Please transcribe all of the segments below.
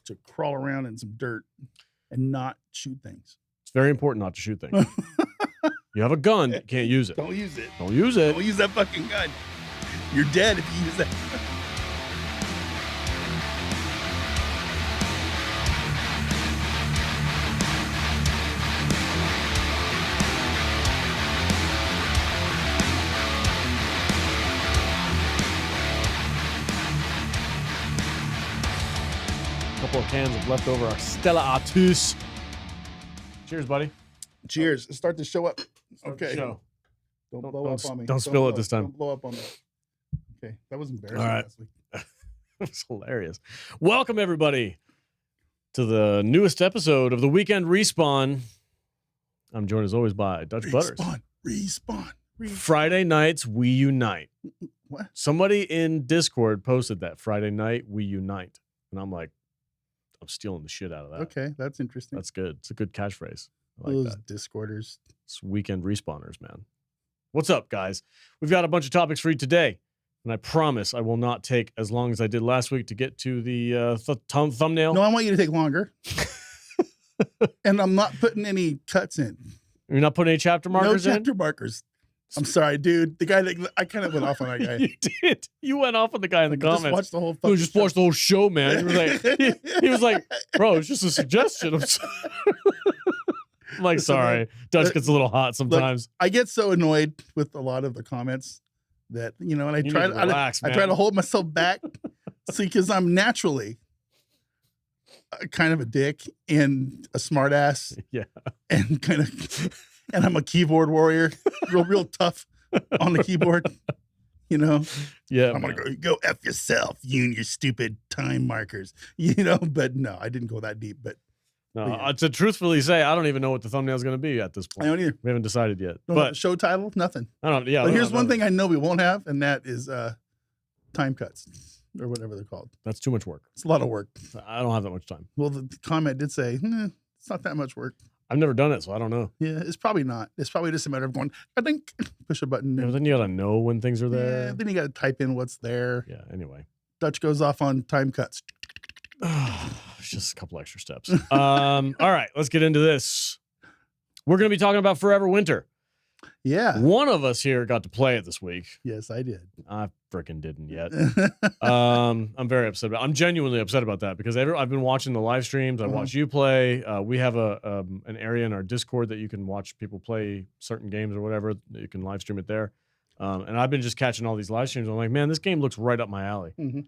to crawl around in some dirt and not shoot things. It's very important not to shoot things. You have a gun, you can't use it. Don't use it. Don't use it. Don't use that fucking gun. You're dead if you use that. Couple of cans of leftover Stella Artois. Cheers, buddy. Cheers. Start the show up. Start the Okay. show. Don't blow up on me. Don't spill it this time. Don't blow up on me. Okay. That was embarrassing All right. last week. It's hilarious. Welcome, everybody, to the newest episode of the Weekend Respawn. I'm joined, as always, by Dutch Butters. Respawn. Friday nights, we unite. What? Somebody in Discord posted that Friday night, we unite. And I'm like, I'm stealing the shit out of that. Okay. That's interesting. That's good. It's a good catchphrase. I like Those that. Discorders. It's Weekend Respawners, man. What's up, guys? We've got a bunch of topics for you today. And I promise I will not take as long as I did last week to get to the thumbnail. No, I want you to take longer. And I'm not putting any cuts in. You're not putting any chapter markers No chapter markers. I'm sorry, dude. The guy that I kind of went off on that guy. You did. You went off on the guy in the comments. Just watch the whole No, fucking just watch the whole show, man. He was like, he was like, bro, it's just a suggestion. I'm like, sorry. Dutch gets a little hot sometimes. Look, I get so annoyed with a lot of the comments that, and I You try need to relax, I try man. to hold myself back. See, because I'm naturally kind of a dick and a smart ass. Yeah. And and I'm a keyboard warrior, real tough on the keyboard. Yeah. I'm gonna go F yourself, you and your stupid time markers. But no, I didn't go that deep. But No, yeah. to truthfully say, I don't even know what the thumbnail is going to be at this I point. don't either. We haven't decided yet. Don't have a But show title, nothing. I don't. Yeah. But here's one thing I know we won't have, and that is time cuts or whatever they're called. That's too much work. It's a lot of work. I don't have that much time. Well, the comment did say it's not that much work. I've never done it, so I don't know. Yeah, it's probably not. It's probably just a matter of going, I think, push a button. Yeah, but then you got to know when things are there. Yeah, then you got to type in what's there. Yeah. Anyway. Dutch goes off on time cuts. It's just a couple extra steps. All right, let's get into this. We're going to be talking about Forever Winter. Yeah. One of us here got to play it this week. Yes, I did. I freaking didn't yet. I'm very upset about. I'm genuinely upset about that because I've been watching the live streams. I watch you play. We have an area in our Discord that you can watch people play certain games or whatever. You can live stream it there. And I've been just catching all these live streams. I'm like, man, this game looks right up my alley. Mm-hmm.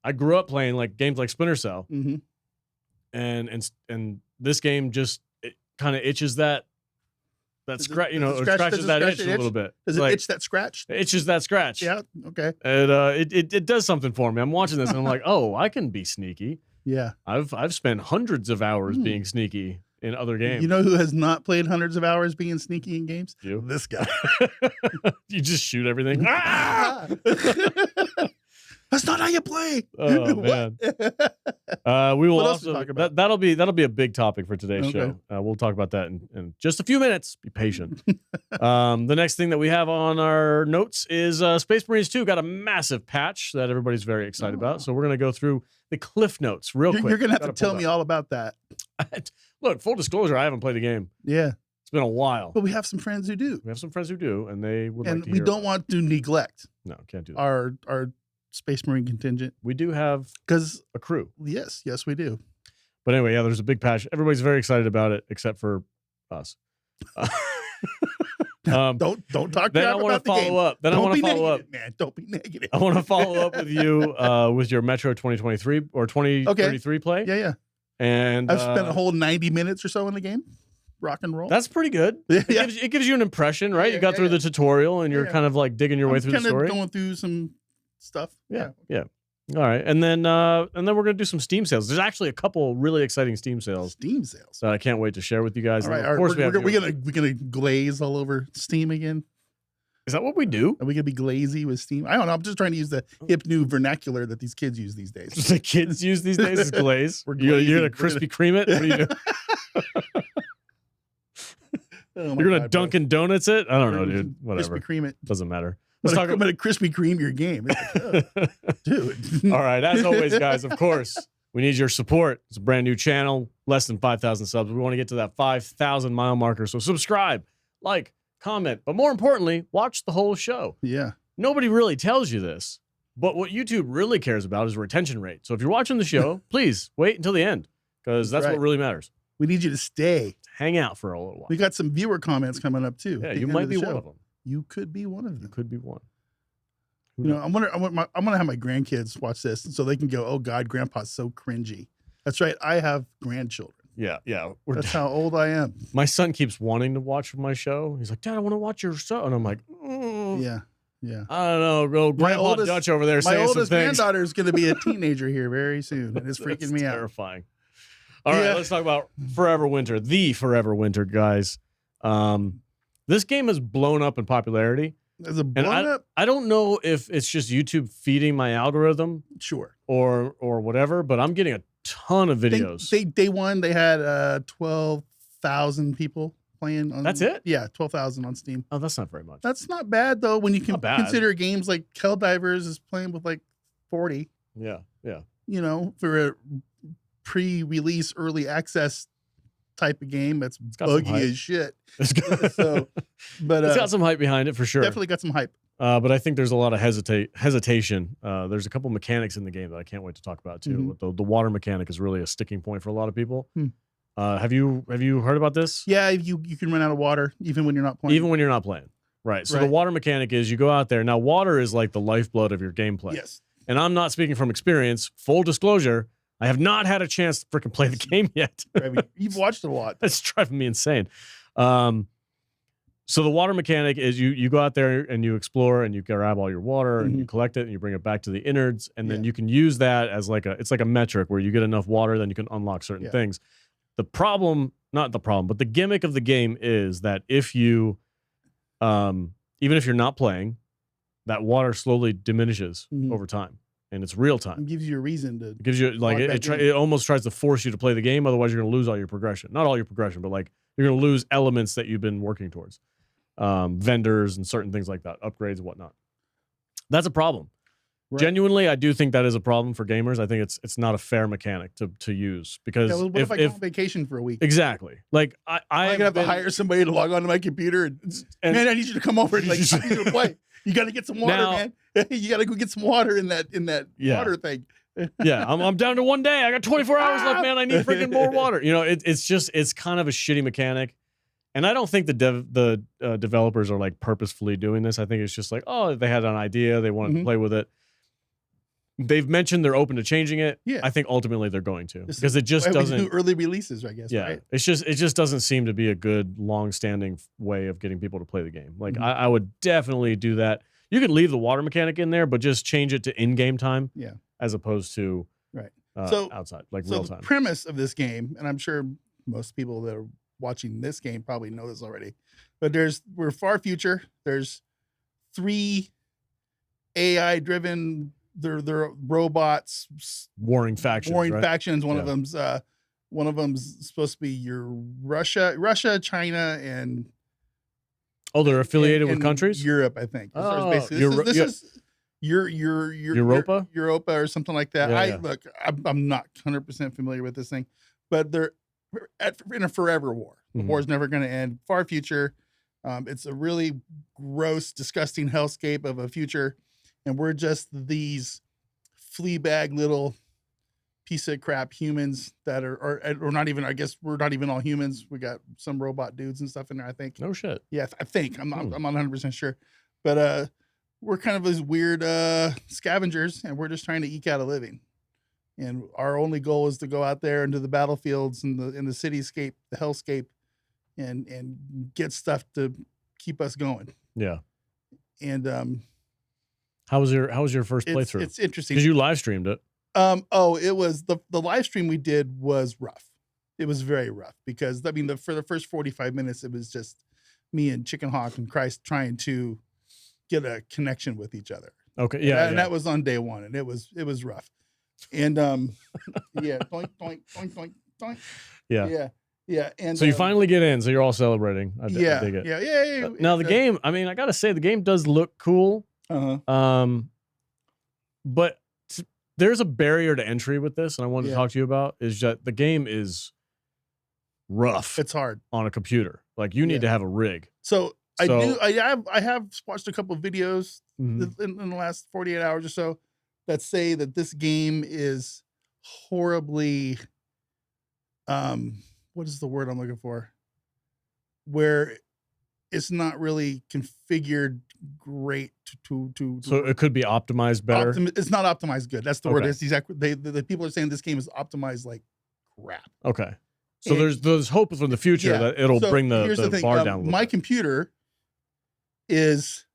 I grew up playing like games like Splinter Cell, Mm-hmm. and this game just kind of itches that scratch, does it scratches that itch a little bit. Does it Like, itch that scratch? It itches that scratch. Yeah. Okay. And it does something for me. I'm watching this and I'm like, oh, I can be sneaky. Yeah. I've spent hundreds of hours being sneaky in other games. You know who has not played hundreds of hours being sneaky in games? You. This guy. You just shoot everything. Ah! That's not how you play. Oh man. We will What else to also talk about? that'll be a big topic for today's Okay. show. We'll talk about that in just a few minutes. Be patient. The next thing that we have on our notes is Space Marines 2 got a massive patch that everybody's very excited about. So we're gonna go through the cliff notes real quick. You're gonna have to tell me all about that. Look, full disclosure, I haven't played the game. Yeah. It's been a while. But we have some friends who do. We have some friends who do, and they would And like to we hear don't want to neglect No, can't do that. our Space Marine contingent. We do have Because a crew. yes, we do. But anyway, yeah, there's a big patch. Everybody's very excited about it, except for us. Don't talk Then I crap want about to the game. follow up. Then I Don't want be to follow up. negative, man. Don't be negative. I want to follow up with you with your Metro 2023 or 2033 play. Yeah. And I've spent a whole 90 minutes or so in the game. Rock and roll. That's pretty good. Yeah. It gives you an impression, right? Yeah, you got through the tutorial and you're Yeah. kind of like digging your way I'm through the kind of story. going through some stuff. Yeah. All right. And then we're going to do some Steam sales. There's actually a couple really exciting Steam sales Steam sales. that I can't wait to share with you guys. All right. And of course, we're gonna glaze all over Steam again. Is that what we do? Are we gonna be glazy with Steam? I don't know. I'm just trying to use the hip new vernacular that these kids use these days. The kids use these days is glaze. We're You're glazing. going to Krispy Kreme it? What are you doing? Oh my You're going to God, bro. Dunkin' Donuts it? I don't know, dude. Whatever. Krispy Kreme it. Doesn't matter. Let's Let's talk talk about a Krispy Kreme your game. It's like, oh, dude. All right. As always, guys, of course, We need your support. It's a brand new channel, less than 5,000 subs. We want to get to that 5,000 mile marker. So subscribe, like, comment, but more importantly, watch the whole show. Yeah. Nobody really tells you this, but what YouTube really cares about is retention rate. So if you're watching the show, please wait until the end, because that's what really matters. We need you to stay. Hang out for a little while. We got some viewer comments coming up too. Yeah, you might be one of them. You could be one of them. You could be one. You know, I'm gonna have my grandkids watch this so they can go, "Oh God, Grandpa's so cringy." That's right. I have grandchildren. Yeah. That's how old I am. My son keeps wanting to watch my show. He's like, "Dad, I want to watch your show," and I'm like, Yeah. I don't know. Go Grandpa Dutch over there saying some things. My oldest granddaughter is going to be a teenager here very soon, and it's freaking me out. Terrifying. All right, let's talk about Forever Winter, the Forever Winter, guys. This game has blown up in popularity. I don't know if it's just YouTube feeding my algorithm, or whatever, but I'm getting a ton of videos. Day one, they had 12,000 people playing. That's it? Yeah, 12,000 on Steam. Oh, that's not very much. That's not bad though when you can consider games like Helldivers is playing with like 40. Yeah. You know, for a pre-release early access type of game that's buggy as shit. But it's got some hype behind it for sure. Definitely got some hype. But I think there's a lot of hesitation. There's a couple mechanics in the game that I can't wait to talk about too. The water mechanic is really a sticking point for a lot of people. Have you heard about this? Yeah, you can run out of water even when you're not playing. Even when you're not playing. Right. So the water mechanic is you go out there. Now, water is like the lifeblood of your gameplay. Yes. And I'm not speaking from experience. Full disclosure, I have not had a chance to freaking play the game yet. You've watched it a lot. That's driving me insane. So the water mechanic is you go out there and you explore and you grab all your water and you collect it and you bring it back to the innards. And then you can use that as it's like a metric where you get enough water, then you can unlock certain things. Not the problem, but the gimmick of the game is that if you, even if you're not playing, that water slowly diminishes over time. And it's real time. It gives you a reason to. It gives you it almost tries to force you to play the game. Otherwise, you're going to lose all your progression. Not all your progression, but like you're going to lose elements that you've been working towards, vendors and certain things like that, upgrades and whatnot. That's a problem. Right. Genuinely, I do think that is a problem for gamers. I think it's not a fair mechanic to use because what if I go on vacation for a week? Exactly. Like I'm gonna have to hire somebody to log onto my computer and man, I need you to come over and like I need you to play. You got to get some water, man. You got to go get some water in that water thing. Yeah, I'm down to 1 day. I got 24 hours left, man. I need freaking more water. You know, it's kind of a shitty mechanic, and I don't think the developers are like purposefully doing this. I think it's just like, oh, they had an idea, they wanted to play with it. They've mentioned they're open to changing it. Yeah, I think ultimately they're going to because it just doesn't do early releases, I guess. Yeah, right? it just doesn't seem to be a good long-standing way of getting people to play the game. Like I would definitely do that. You could leave the water mechanic in there, but just change it to in-game time. Yeah, as opposed to outside, like real time. The premise of this game, and I'm sure most people that are watching this game probably know this already, but we're far future. There's 3 AI-driven. They're robots, warring factions. One of them's supposed to be your Russia, China, and they're affiliated with countries. Europe, I think. Oh, this is Europa or something like that. Look, I'm not 100% familiar with this thing, but they're in a forever war. The war is never going to end. Far future. It's a really gross, disgusting hellscape of a future. And we're just these fleabag little piece of crap humans that are not even, I guess we're not even all humans. We got some robot dudes and stuff in there, I think. No shit. Yeah, I think. I'm not 100% sure. But we're kind of these weird scavengers, and we're just trying to eke out a living. And our only goal is to go out there into the battlefields and the cityscape, the hellscape, and get stuff to keep us going. Yeah. And How was your first playthrough? It's interesting because you live streamed it. It was the live stream we did was rough. It was very rough because for the first 45 minutes it was just me and Chicken Hawk and Christ trying to get a connection with each other. Okay, yeah, and that was on day one, and it was rough. And yeah, doink doink doink doink doink. Yeah. And so you finally get in, so you're all celebrating. I dig it. Yeah. Now the game, I mean, I gotta say the game does look cool. Uh-huh. But there's a barrier to entry with this, and I wanted to talk to you about is that the game is rough. It's hard on a computer. Like you need to have a rig. So I have watched a couple of videos in the last 48 hours or so that say that this game is horribly, what is the word I'm looking for? Where it's not really configured great to so it could be optimized better. It's not optimized good. That's the word. It's exactly the people are saying this game is optimized like crap. Okay. So there's hope for the future that it'll bring the bar down. My computer is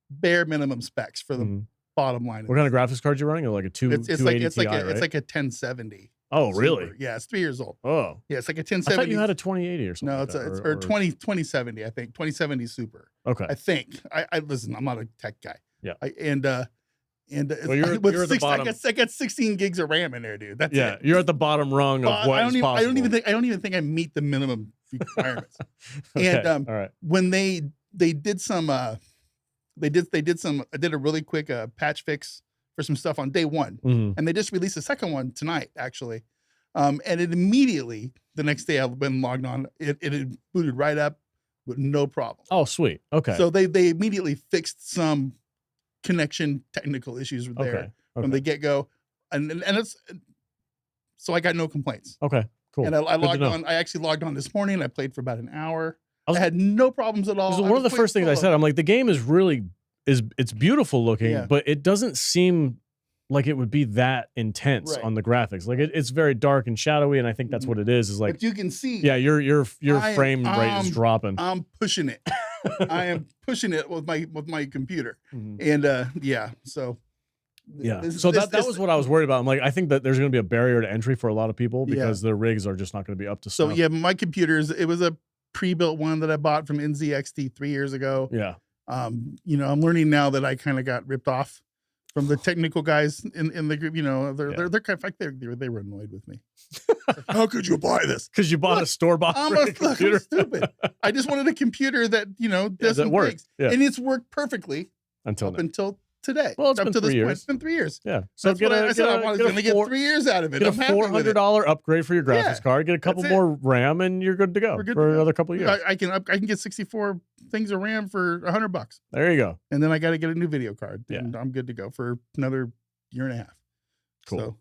bare minimum specs for the bottom line. What kind of graphics card you running? Or like a 280 Ti, right? It's like a 1070. Oh, really? Yeah, it's 3 years old. Oh, yeah, it's like a 1070. I thought you had a 2080 or something. No, it's or 2070. I think 2070 Super. Okay, I think. I listen. I'm not a tech guy. Yeah. Well, you're at the bottom. I got 16 gigs of RAM in there, dude. That's it. You're at the bottom rung of what is possible. I don't even think I meet the minimum requirements. Okay. And all right, when they did some I did a really quick patch fix for some stuff on day one, and they just released the second one tonight, actually. And it immediately the next day I've been logged on. It had booted right up with no problem. Oh, sweet. Okay. So they immediately fixed some connection technical issues there from the get go, and it's so I got no complaints. Okay, cool. And I logged on. I actually logged on this morning. I played for about an hour. I had no problems at all. One of the first things I said, I'm like, the game is really it's beautiful looking, but it doesn't seem like it would be that intense on the graphics. Like it's very dark and shadowy, and I think that's what it is. Is like, but you can see. Yeah, your frame rate is dropping. I'm pushing it. I am pushing it with my computer, and so. So that was what I was worried about. I'm like, I think that there's going to be a barrier to entry for a lot of people because their rigs are just not going to be up to snuff. So my computers, it was a pre-built one that I bought from NZXT 3 years ago. Yeah. I'm learning now that I kind of got ripped off from the technical guys in the group. They're kind of like they were annoyed with me. Like, how could you buy this? Because you bought a store-bought computer. I'm stupid. I just wanted a computer that does some things, and it's worked perfectly until today. Well, it's been 3 years. It's been 3 years. Yeah. So that's what I said. I was going to get 3 years out of it. Get a $400 upgrade for your graphics card. Get a couple more RAM, and you're good to go for another couple of years. I can get 64 things of RAM for $100. There you go. And then I got to get a new video card. And I'm good to go for another year and a half. Cool. So,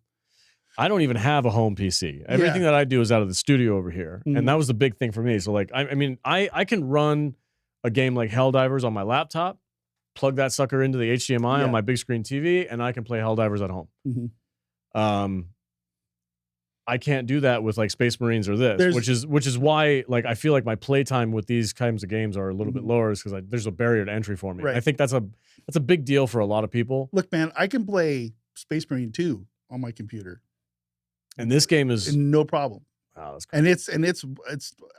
I don't even have a home PC. Everything that I do is out of the studio over here, and that was the big thing for me. So like, I mean, I can run a game like Helldivers on my laptop. Plug that sucker into the HDMI on my big screen TV, and I can play Helldivers at home. I can't do that with like Space Marines or this, which is why like I feel like my playtime with these kinds of games are a little bit lower, is because there's a barrier to entry for me. Right. I think that's a big deal for a lot of people. Look, man, I can play Space Marine 2 on my computer, and this game is no problem. Wow, that's crazy. And it's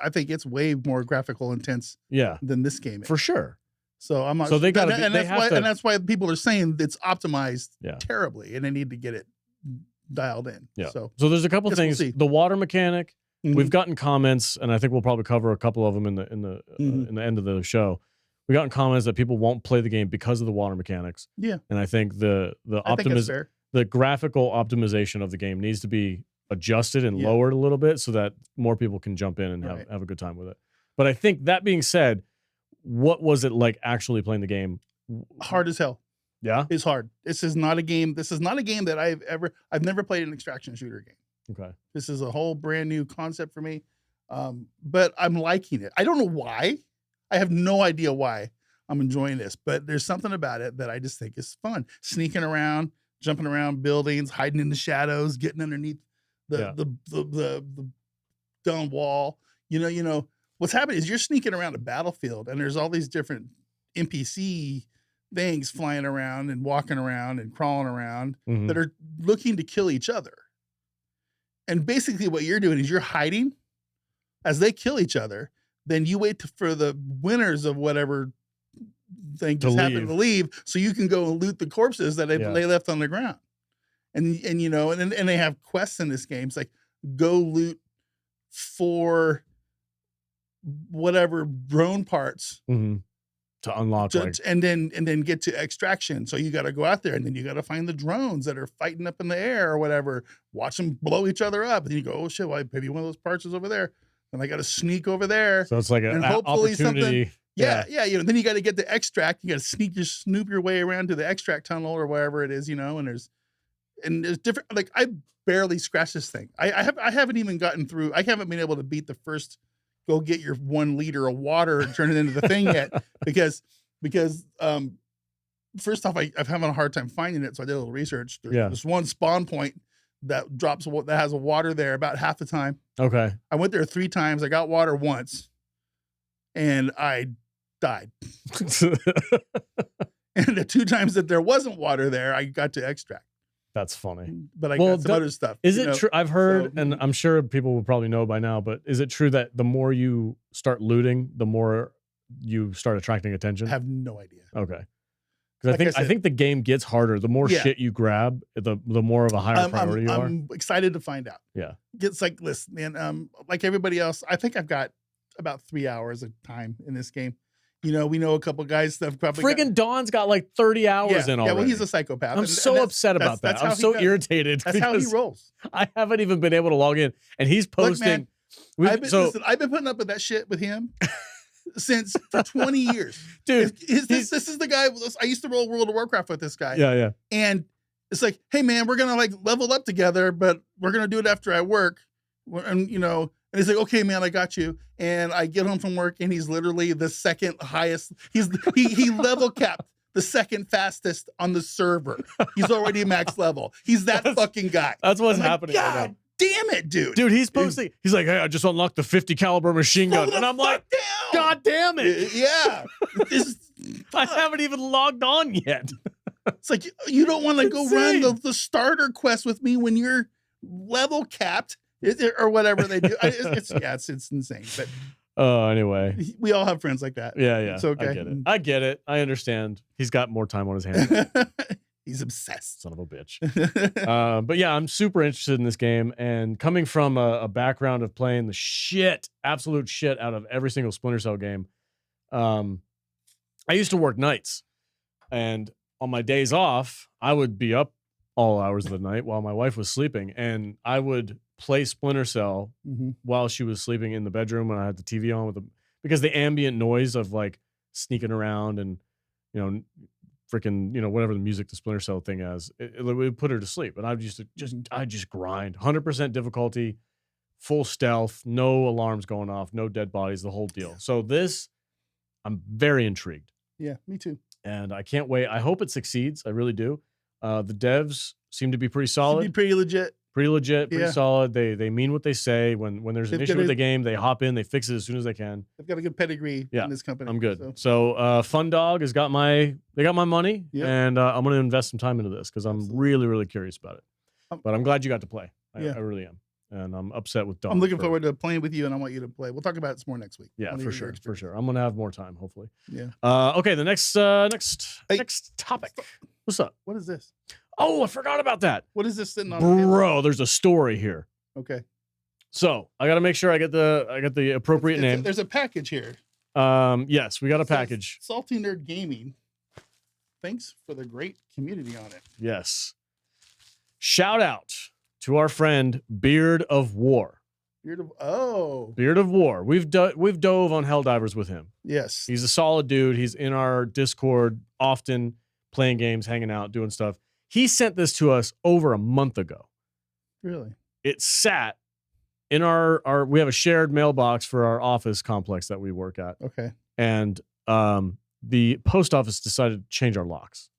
I think it's way more graphical intense than this game is. For sure. So I'm not. So they got to, and that's why people are saying it's optimized terribly, and they need to get it dialed in. Yeah. So there's a couple things. The water mechanic. We've gotten comments, and I think we'll probably cover a couple of them in the end of the show. We gotten comments that people won't play the game because of the water mechanics. Yeah. And I think the graphical optimization of the game needs to be adjusted and lowered a little bit so that more people can jump in and have a good time with it. But I think that being said, what was it like actually playing the game? Hard as hell. Yeah, it's hard. This is not a game that I've never played an extraction shooter game. Okay. This is a whole brand new concept for me. But I'm liking it. I don't know why. I have no idea why I'm enjoying this, but there's something about it that I just think is fun. Sneaking around, jumping around buildings, hiding in the shadows, getting underneath the stone wall. What's happening is you're sneaking around a battlefield, and there's all these different NPC things flying around and walking around and crawling around that are looking to kill each other. And basically what you're doing is you're hiding as they kill each other. Then you wait for the winners of whatever thing just happened to leave, so you can go and loot the corpses that they left on the ground. And they have quests in this game. It's like, go loot 4 whatever drone parts to unlock, and then get to extraction. So you got to go out there, and then you got to find the drones that are fighting up in the air or whatever. Watch them blow each other up, and then you go, oh shit, well, maybe one of those parts is over there. And I got to sneak over there. So it's like an opportunity. Yeah. Then you got to get the extract. You got to snoop your way around to the extract tunnel or wherever it is, and there's different. Like I barely scratched this thing. I haven't even gotten through. I haven't been able to beat the first. Go get your 1 liter of water and turn it into the thing yet, because first off, I'm having a hard time finding it. So I did a little research. There's one spawn point that has a water there about half the time. Okay. I went there 3 times. I got water once, and I died. And the 2 times that there wasn't water there, I got to extract. That's funny. But I got some other stuff. Is it true? I've heard, and I'm sure people will probably know by now, but is it true that the more you start looting, the more you start attracting attention? I have no idea. Okay. Because I think the game gets harder. The more shit you grab, the more of a higher priority you are. I'm excited to find out. Yeah. It's like, listen, man, like everybody else, I think I've got about 3 hours of time in this game. We know a couple guys that have probably friggin' Don's got like 30 hours in already. Yeah, well, he's a psychopath. I'm so upset about that. I'm so irritated. That's how he rolls. I haven't even been able to log in, and he's posting. Look, man, I've been putting up with that shit with him for 20 years. Dude, this is the guy. I used to roll World of Warcraft with this guy. Yeah. And it's like, hey, man, we're going to like level up together, but we're going to do it after I work. And, and he's like, okay, man, I got you. And I get home from work, and he's literally the second highest. He level capped the second fastest on the server. He's already max level. He's that fucking guy. That's what's happening. God right now. Damn it, dude. Dude, he's posting. He's like, hey, I just unlocked the 50 caliber machine gun. And I'm like, God damn it. Yeah. I haven't even logged on yet. It's like, you don't want to go run the starter quest with me when you're level capped. Or whatever they do. It's insane. But anyway, we all have friends like that. Yeah. It's okay. I get it. I understand. He's got more time on his hands. He's obsessed. Son of a bitch. But yeah, I'm super interested in this game. And coming from a background of playing the absolute shit out of every single Splinter Cell game, I used to work nights. And on my days off, I would be up all hours of the night while my wife was sleeping. And I would play Splinter Cell while she was sleeping in the bedroom when I had the TV on because the ambient noise of like sneaking around and freaking whatever the music the Splinter Cell thing is, it would put her to sleep. And I just grind 100% difficulty, full stealth, no alarms going off, no dead bodies, the whole deal. So I'm very intrigued. Yeah, me too. And I can't wait. I hope it succeeds. I really do. The devs seem to be pretty solid. Pretty legit. Pretty solid. They mean what they say. When there's an issue with the game, they hop in, they fix it as soon as they can. They've got a good pedigree in this company. I'm good. So Fun Dog they got my money, and I'm going to invest some time into this because I'm really, really curious about it. But I'm glad you got to play. I really am. And I'm upset with Dog. I'm looking forward to playing with you, and I want you to play. We'll talk about it some more next week. Yeah, for sure. I'm going to have more time, hopefully. Yeah. Okay, the next topic. What's up? What is this? Oh, I forgot about that. What is this sitting on? Bro, there's a story here. Okay. So I got to make sure I get the appropriate name. There's a package here. Yes, we got a package. Salty Nerd Gaming. Thanks for the great community on it. Yes. Shout out to our friend Beard of War. Beard of War. We've dove on Helldivers with him. Yes. He's a solid dude. He's in our Discord often, playing games, hanging out, doing stuff. He sent this to us over a month ago. Really? It sat in our we have a shared mailbox for our office complex that we work at. Okay. And the post office decided to change our locks.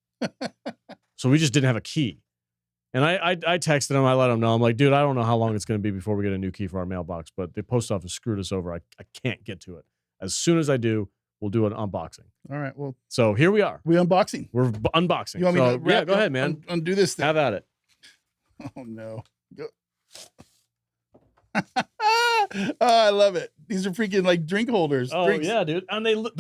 So we just didn't have a key. And I texted him, I let him know. I'm like, dude, I don't know how long it's going to be before we get a new key for our mailbox, but the post office screwed us over. I can't get to it. As soon as I do, we'll do an unboxing. All right. Well, so here we are. We're unboxing. We're unboxing. You want me to yeah, go ahead, man. Undo this thing. Have at it. Oh, no. Go. Oh, I love it. These are freaking like drink holders. Oh, drinks. Yeah, dude. And they look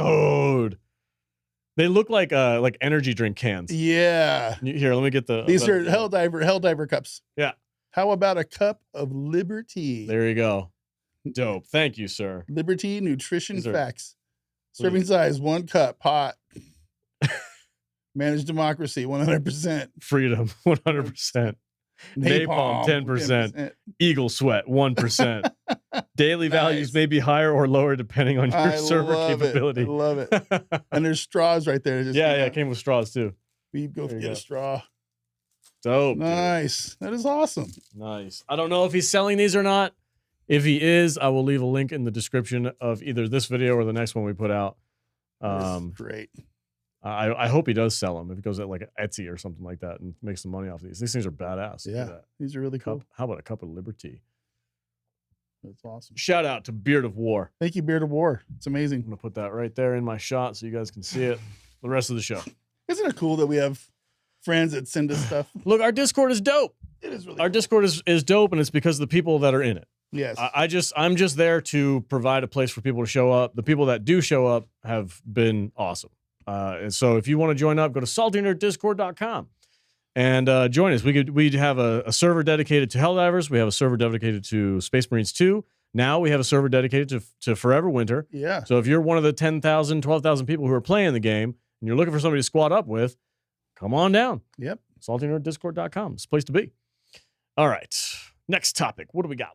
like energy drink cans. Yeah. Here, let me get These are Helldiver cups. Yeah. How about a cup of Liberty? There you go. Dope. Thank you, sir. Liberty Nutrition Facts. Serving size, 1 cup, hot. Managed democracy, 100%. Freedom, 100%. Napalm, 10%. Eagle sweat, 1%. Daily values may be higher or lower depending on your server capability. I love it. And there's straws right there. Yeah, it came with straws too. You go get a straw. Dope. Nice. That is awesome. Nice. I don't know if he's selling these or not. If he is, I will leave a link in the description of either this video or the next one we put out. Great. I hope he does sell them if he goes at like Etsy or something like that and makes some money off these. These things are badass. Yeah, these are really cool. How about a cup of liberty? That's awesome. Shout out to Beard of War. Thank you, Beard of War. It's amazing. I'm going to put that right there in my shot so you guys can see it the rest of the show. Isn't it cool that we have friends that send us stuff? Look, our Discord is dope. It is really Our cool. Discord is dope, and it's because of the people that are in it. Yes. I'm just there to provide a place for people to show up. The people that do show up have been awesome. And so if you want to join up, go to saltynerdiscord.com and join us. We have a server dedicated to Helldivers. We have a server dedicated to Space Marines 2. Now we have a server dedicated to Forever Winter. Yeah. So if you're one of the 10,000, 12,000 people who are playing the game and you're looking for somebody to squad up with, come on down. Yep. saltynerdiscord.com. It's a place to be. All right. Next topic. What do we got?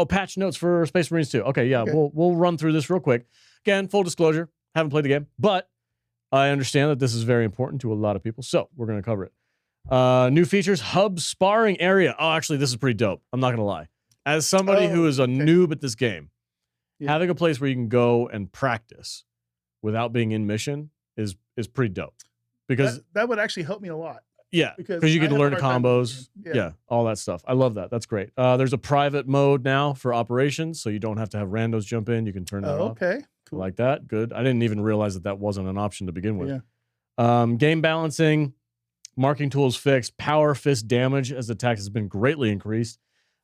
Patch notes for Space Marines 2. Okay, yeah, okay. We'll run through this real quick. Again, full disclosure, haven't played the game, but I understand that this is very important to a lot of people, so we're going to cover it. New features, hub sparring area. Oh, actually, this is pretty dope. I'm not going to lie. As somebody who is a noob at this game, having a place where you can go and practice without being in mission is pretty dope. Because that would actually help me a lot. Yeah, because you get to learn the combos. Yeah, all that stuff. I love that. That's great. There's a private mode now for operations, so you don't have to have randos jump in. You can turn that off. Okay, cool. Like that. Good. I didn't even realize that wasn't an option to begin with. Yeah. Game balancing, marking tools fixed, power fist damage as attack has been greatly increased.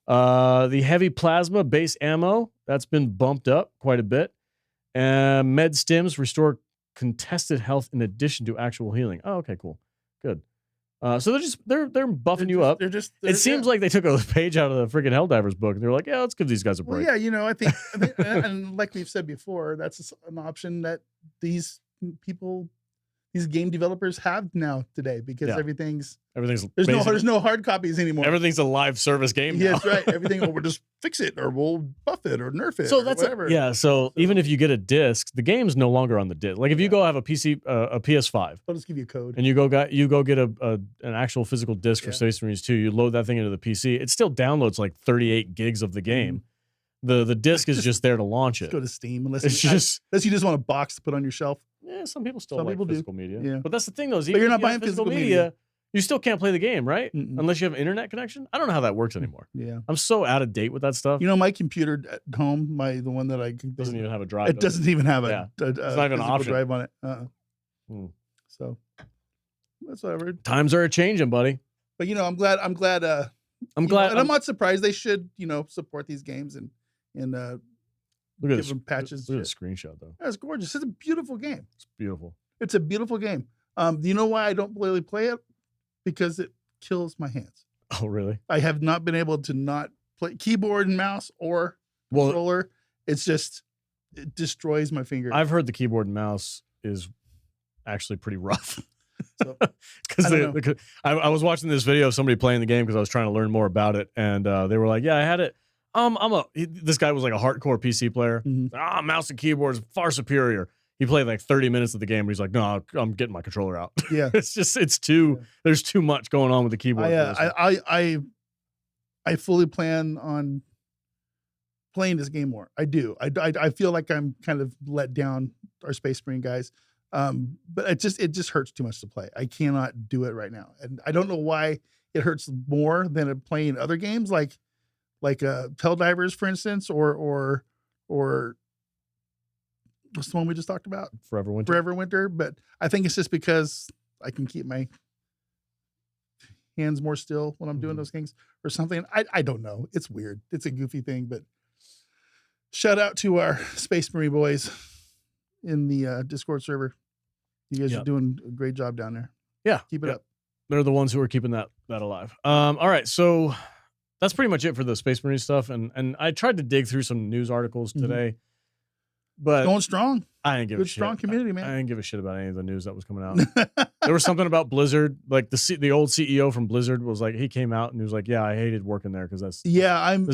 The heavy plasma base ammo, that's been bumped up quite a bit. Med stims restore contested health in addition to actual healing. Oh, okay, cool. Good. So they're buffing you up. It seems like they took a page out of the freaking Helldivers book. And they're like, yeah, let's give these guys a break. Well, yeah, I think and like we've said before, that's an option that these game developers have now today because everything's there's no hard copies anymore. Everything's a live service game now. Yeah, that's right. Everything we'll just fix it or we'll buff it or nerf it. So that's whatever. So even if you get a disc, the game's no longer on the disc. Like if you go have a PC, a PS5, they'll just give you a code, and you go get an actual physical disc for Space Marines 2. You load that thing into the PC. It still downloads like 38 gigs of the game. The disc is just there to launch it. Go to Steam unless you just want a box to put on your shelf. Yeah, some people still like physical media. Yeah. But that's the thing, though. Is but you're not buying physical media. You still can't play the game, right? Unless you have an internet connection. I don't know how that works anymore. Yeah. I'm so out of date with that stuff. My computer at home, the one that I doesn't even have a drive. It doesn't even have a it's not even an option drive on it. So that's whatever. Times are changing, buddy. But I'm glad. I'm glad. And I'm not surprised. They should, support these games and look at give them patches. Look at the screenshot, though. That's gorgeous. It's a beautiful game. It's beautiful. It's a beautiful game. Do you know why I don't really play it? Because it kills my hands. Oh, really? I have not been able to not play keyboard and mouse or controller. It's just, it destroys my fingers. I've heard the keyboard and mouse is actually pretty rough. Because I was watching this video of somebody playing the game because I was trying to learn more about it, and they were like, "Yeah, I had it." This guy was like a hardcore PC player. Mouse and keyboard is far superior. He played like 30 minutes of the game, and he's like, "No, I'm getting my controller out." Yeah, it's too. There's too much going on with the keyboard. I fully plan on playing this game more. I do. I feel like I'm kind of let down our Space Marine guys, but it just hurts too much to play. I cannot do it right now, and I don't know why it hurts more than playing other games like Helldivers, for instance, or what's the one we just talked about? Forever Winter. Forever Winter. But I think it's just because I can keep my hands more still when I'm doing those things or something. I don't know. It's weird. It's a goofy thing, but shout out to our Space Marine boys in the Discord server. You guys are doing a great job down there. Yeah. Keep it up. They're the ones who are keeping that alive. All right. So that's pretty much it for the Space Marine stuff. And I tried to dig through some news articles today, but going strong. I didn't give a shit. Strong community, man. I didn't give a shit about any of the news that was coming out. There was something about Blizzard, like the old CEO from Blizzard was like, he came out and he was like, yeah, I hated working there because that's I'm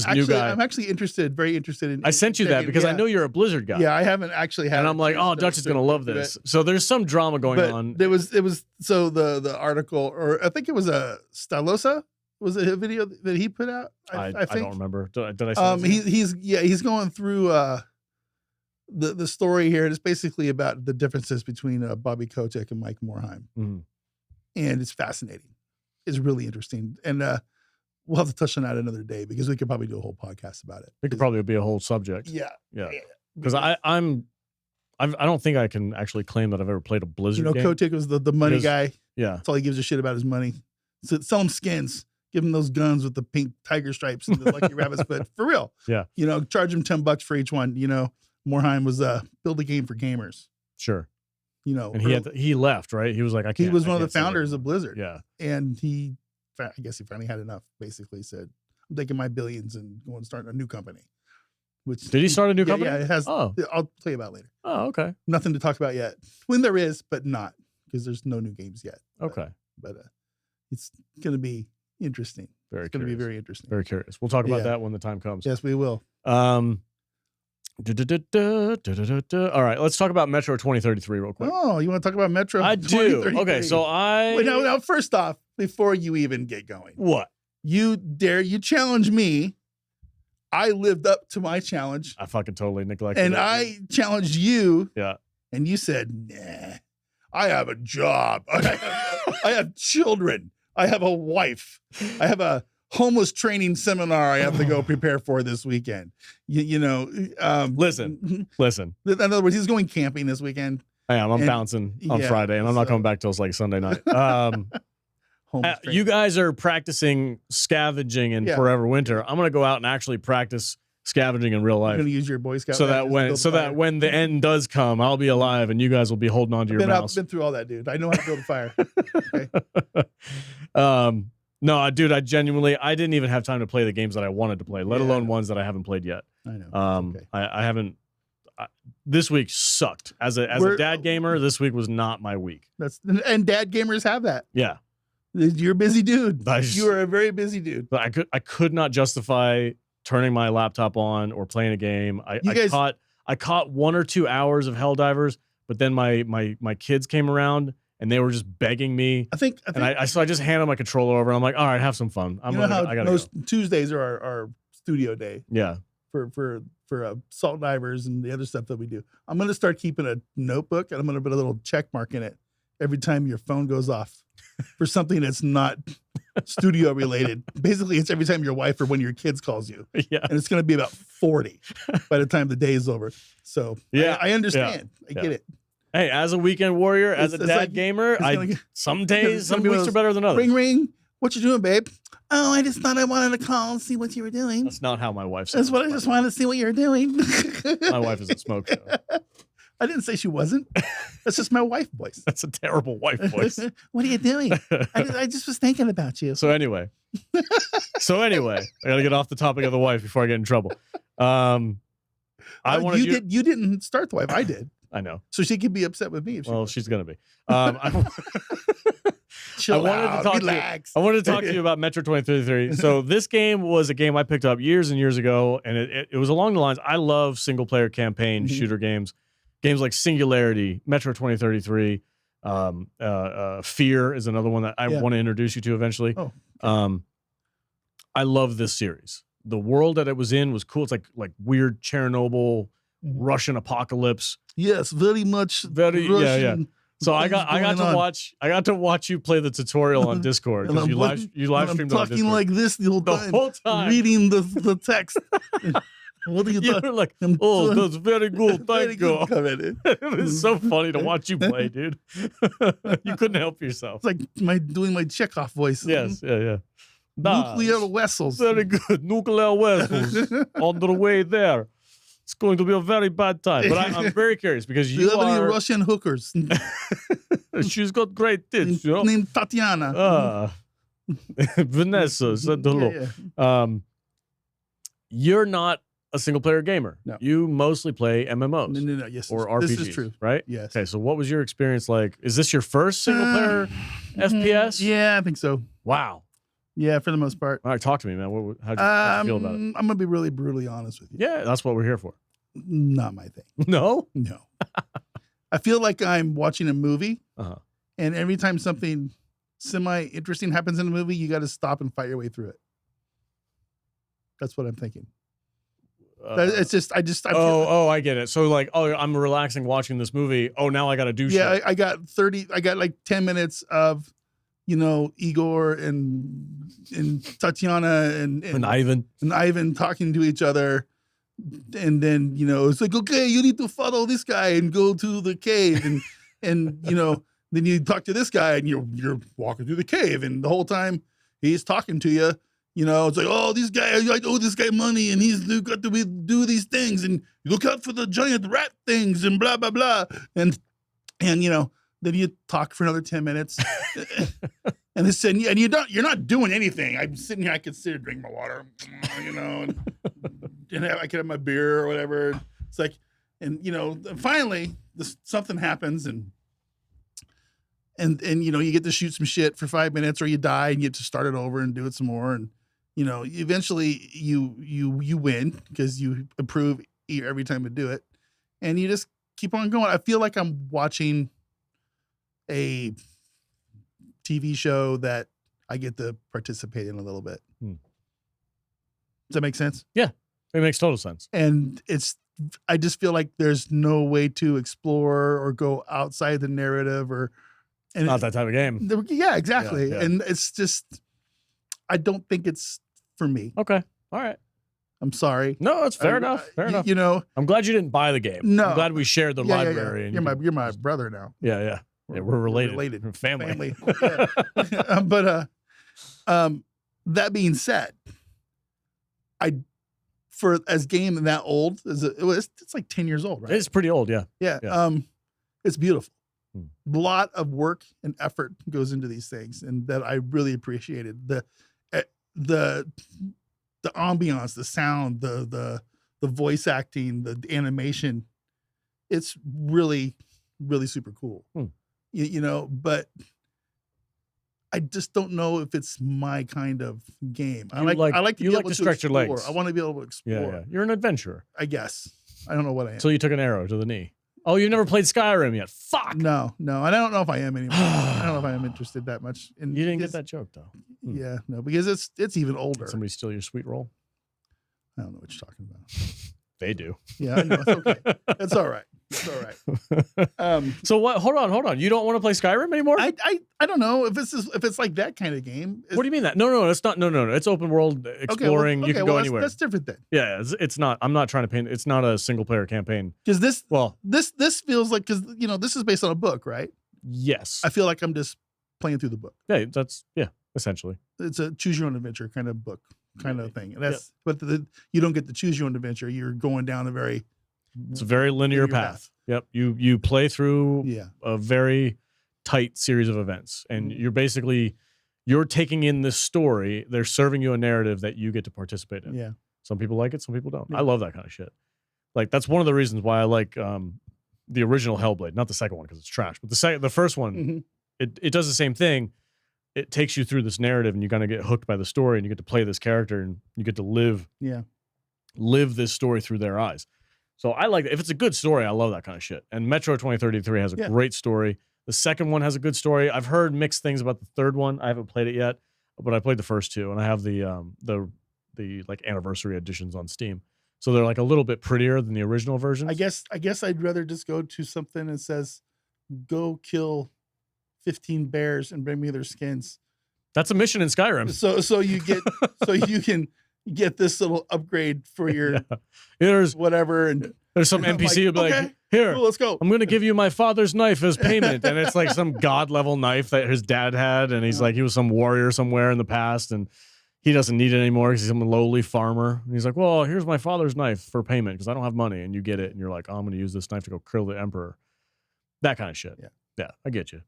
actually interested, very interested in. I sent you that because I know you're a Blizzard guy. Yeah, I haven't actually had. And I'm like, oh, Dutch is gonna love this. So there's some drama going on. It was so the article, or I think it was a Stylosa. Was it a video that he put out? I think. I don't remember. Did I say he's going through the story here. It's basically about the differences between Bobby Kotick and Mike Morhaime. And it's fascinating. It's really interesting. And we'll have to touch on that another day because we could probably do a whole podcast about it. It could probably be a whole subject. Yeah. Because I don't think I can actually claim that I've ever played a Blizzard game. Kotick was the money guy. Yeah. That's all he gives a shit about his money. So sell him skins. Give him those guns with the pink tiger stripes and the lucky rabbit's foot. For real. Yeah. Charge him $10 for each one. Morhaime was build a game for gamers. Sure. And he left, right? He was like, he was one of the founders of Blizzard. Yeah. And I guess he finally had enough, basically said, I'm taking my billions and going to start a new company. Did he start a new company? Yeah, it has. Oh. I'll tell you about it later. Oh, okay. Nothing to talk about yet. When there is, but not, because there's no new games yet. Okay. But it's going to be interesting. It's going to be very interesting. Very curious. We'll talk about that when the time comes. Yes, we will. All right, let's talk about Metro 2033 real quick. Oh, you want to talk about Metro? I do. Okay, so Wait, now, first off, before you even get going. What? You challenge me. I lived up to my challenge. I fucking totally neglected and it. I challenged you. Yeah. And you said, nah, I have a job. I have children. I have a wife. I have a homeless training seminar I have to go prepare for this weekend. Listen. In other words, he's going camping this weekend. I am. I'm bouncing on Friday, and I'm not coming back till it's like Sunday night. You guys are practicing scavenging in Forever Winter. I'm going to go out and actually practice scavenging in real life. You're going to use your Boy Scout so that when the end does come, I'll be alive and you guys will be holding on to your mouse. I've been through all that, dude. I know how to build a fire. Okay. No, dude, I didn't even have time to play the games that I wanted to play, let alone ones that I haven't played yet. I know. Okay. I haven't. This week sucked. As a dad gamer, this week was not my week. And dad gamers have that. Yeah. You're a busy dude. You are a very busy dude. But I could not justify turning my laptop on or playing a game. I caught 1 or 2 hours of Helldivers, but then my kids came around and they were just begging me. So I just handed my controller over and I'm like, all right, have some fun. I gotta most go. Tuesdays are our studio day. Yeah. For salt divers and the other stuff that we do. I'm going to start keeping a notebook and I'm going to put a little check mark in it every time your phone goes off for something that's not studio related. Basically, it's every time your wife or one of your kids calls you. Yeah. And it's going to be about 40 by the time the day is over. So I understand. I get it. Hey, as a weekend warrior, as a dad gamer, some weeks are better than others. Ring, ring. What you doing, babe? Oh, I just thought I wanted to call and see what you were doing. That's not how my wife says. That's what I just wanted to see what you were doing. My wife doesn't smoke. So. I didn't say she wasn't. That's just my wife voice. That's a terrible wife voice. What are you doing? I just was thinking about you. So anyway, I got to get off the topic of the wife before I get in trouble. You didn't start the wife. I did. I know. So she could be upset with me. She's going to be. I wanted to talk to you about Metro 2033. So this game was a game I picked up years and years ago, and it was along the lines, I love single-player campaign shooter games. Games like Singularity, Metro 2033, Fear is another one that I want to introduce you to eventually. Oh, okay. I love this series. The world that it was in was cool. It's like weird Chernobyl, Russian apocalypse. Yes, very much. Russian. Yeah. So I got to watch you play the tutorial on Discord because you live streamed on Discord. Talking like this the whole time, reading the text. What are you doing? Like, oh, that's very good. Thank you. It was so funny to watch you play, dude. You couldn't help yourself. It's like doing my Chekhov voice. Yes, yeah. Nuclear vessels. Very good. Nuclear vessels on the way there. It's going to be a very bad time. But I'm very curious because you have any Russian hookers? She's got great tits, named Tatiana. Vanessa said hello. Yeah. You're not a single player gamer. No. You mostly play MMOs. No. Yes, or RPGs. This is true, right? Yes. Okay, so what was your experience like? Is this your first single player FPS? Yeah, I think so. Wow. Yeah, for the most part. All right, talk to me, man. How'd you feel about it? I'm gonna be really brutally honest with you. Yeah, that's what we're here for. Not my thing. No? No. I feel like I'm watching a movie, and every time something semi-interesting happens in the movie, you got to stop and fight your way through it. That's what I'm thinking. It's just, I I get it. So like, I'm relaxing watching this movie. Oh, now I got to do shit. Yeah, I got like 10 minutes of, Igor and Tatiana and Ivan talking to each other. And then, it's like, okay, you need to follow this guy and go to the cave. And then you talk to this guy and you're walking through the cave. And the whole time he's talking to you, it's like, oh, this guy, I owe this guy money and he's got to do these things. And look out for the giant rat things and blah, blah, blah. And then you talk for another 10 minutes. And you're not doing anything. I'm sitting here, I could sit here, drink my water, and I could have my beer or whatever. It's like, and finally something happens and you get to shoot some shit for 5 minutes or you die and you get to start it over and do it some more. And, eventually you win because you improve every time you do it. And you just keep on going. I feel like I'm watching a TV show that I get to participate in a little bit. Does that make sense? Yeah, it makes total sense. And I just feel like there's no way to explore or go outside the narrative and not that type of game. Yeah, exactly. Yeah. And it's just, I don't think it's for me. Okay. All right. I'm sorry. No, it's fair enough. Fair enough. I'm glad you didn't buy the game. No. I'm glad we shared the library. Yeah. And you're my brother now. Yeah. Yeah, we're related. We're family. Yeah. But that being said, as game that old, it's like 10 years old, right? It's pretty old, yeah. Yeah. It's beautiful. A lot of work and effort goes into these things, and that I really appreciated. The ambiance, the sound, the voice acting, the animation. It's really, really super cool. But I just don't know if it's my kind of game. I like to stretch your legs. I want to be able to explore. Yeah. You're an adventurer, I guess. I don't know what I am. So you took an arrow to the knee. Oh, you've never played Skyrim yet. Fuck. No. I don't know if I am anymore. I don't know if I am interested that much. You didn't get that joke though. Yeah, no, because it's even older. Did somebody steal your sweet roll? I don't know what you're talking about. They do. Yeah, I know. It's okay. It's all right. It's all right. So what? Hold on. You don't want to play Skyrim anymore? I don't know if it's like that kind of game. What do you mean that? No, it's not. No. It's open world exploring. You can go anywhere. That's different then. Yeah, it's not. I'm not trying to paint. It's not a single player campaign. Because this feels like, because this is based on a book, right? Yes. I feel like I'm just playing through the book. Yeah, essentially. It's a choose your own adventure kind of book, kind of thing. And but you don't get to choose your own adventure. You're going down it's a very linear path. Yep. You play through a very tight series of events, and you're taking in this story. They're serving you a narrative that you get to participate in. Yeah. Some people like it, some people don't. I love that kind of shit. Like, that's one of the reasons why I like the original Hellblade, not the second one because it's trash, but the first one, it does the same thing. It takes you through this narrative, and you kind of get hooked by the story, and you get to play this character, and you get to live this story through their eyes. So I like it. If it's a good story, I love that kind of shit. And Metro 2033 has a great story. The second one has a good story. I've heard mixed things about the third one. I haven't played it yet, but I played the first two, and I have the like anniversary editions on Steam. So they're like a little bit prettier than the original version. I guess I'd rather just go to something that says, "Go kill 15 bears and bring me their skins." That's a mission in Skyrim. So you get you can get this little upgrade for your there's whatever, and there's some NPC who'll be like, "Here, cool, let's go. I'm going to give you my father's knife as payment," and it's like some god level knife that his dad had, and he's like, he was some warrior somewhere in the past, and he doesn't need it anymore because he's some lowly farmer. And he's like, "Well, here's my father's knife for payment because I don't have money," and you get it, and you're like, "Oh, I'm going to use this knife to go kill the emperor." That kind of shit. Yeah, I get you.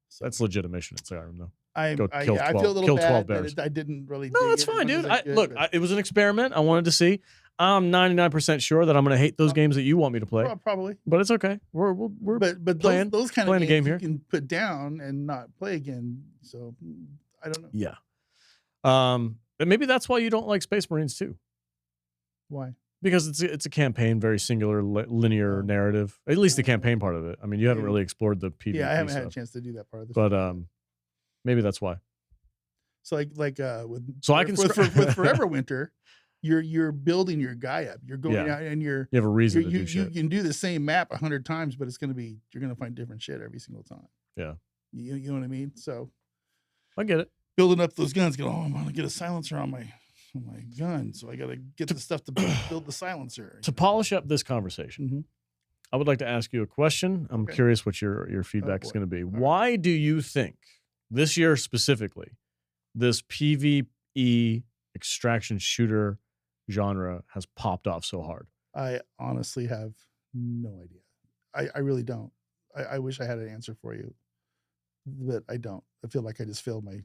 So that's legit mission in Skyrim, though. I Go kill 12, I feel a little kill bad 12 bears. that I didn't really. No, that's fine, dude. It was an experiment. I wanted to see. I'm 99% sure that I'm going to hate those games that you want me to play. Probably, but it's okay. We're but playing, those kind of games game you here. can put down and not play again. So I don't know. Yeah. And maybe that's why you don't like Space Marines too. Why? Because it's a campaign, very singular, linear narrative. At least the campaign part of it. I mean, you haven't really explored the PvP. Yeah, I haven't stuff. had a chance to do that part of the. But maybe that's why. So like with with Forever Winter, you're building your guy up. You're going out and you have a reason to do shit. You can do the same map 100 times, but you're gonna find different shit every single time. Yeah. You know what I mean? So I get it. Building up those guns, I'm gonna get a silencer on my gun, so I gotta get the stuff to build the silencer. To polish up this conversation, I would like to ask you a question. I'm curious what your feedback is going to be. Why do you think this year specifically, this PvE extraction shooter genre has popped off so hard? I honestly have no idea. I really don't. I wish I had an answer for you, but I don't. I feel like I just failed my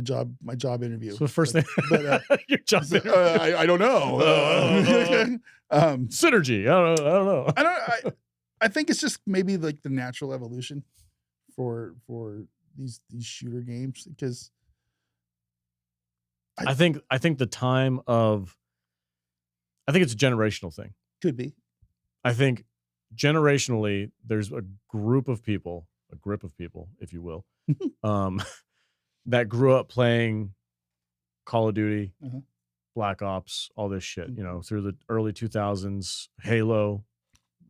job interview. So the first thing, your job interview. I don't know. Synergy. I don't know. I think it's just maybe like the natural evolution for these shooter games, because I think the time of, I think it's a generational thing. Could be. I think generationally there's a grip of people, if you will, that grew up playing Call of Duty, Black Ops, all this shit, through the early 2000s, Halo,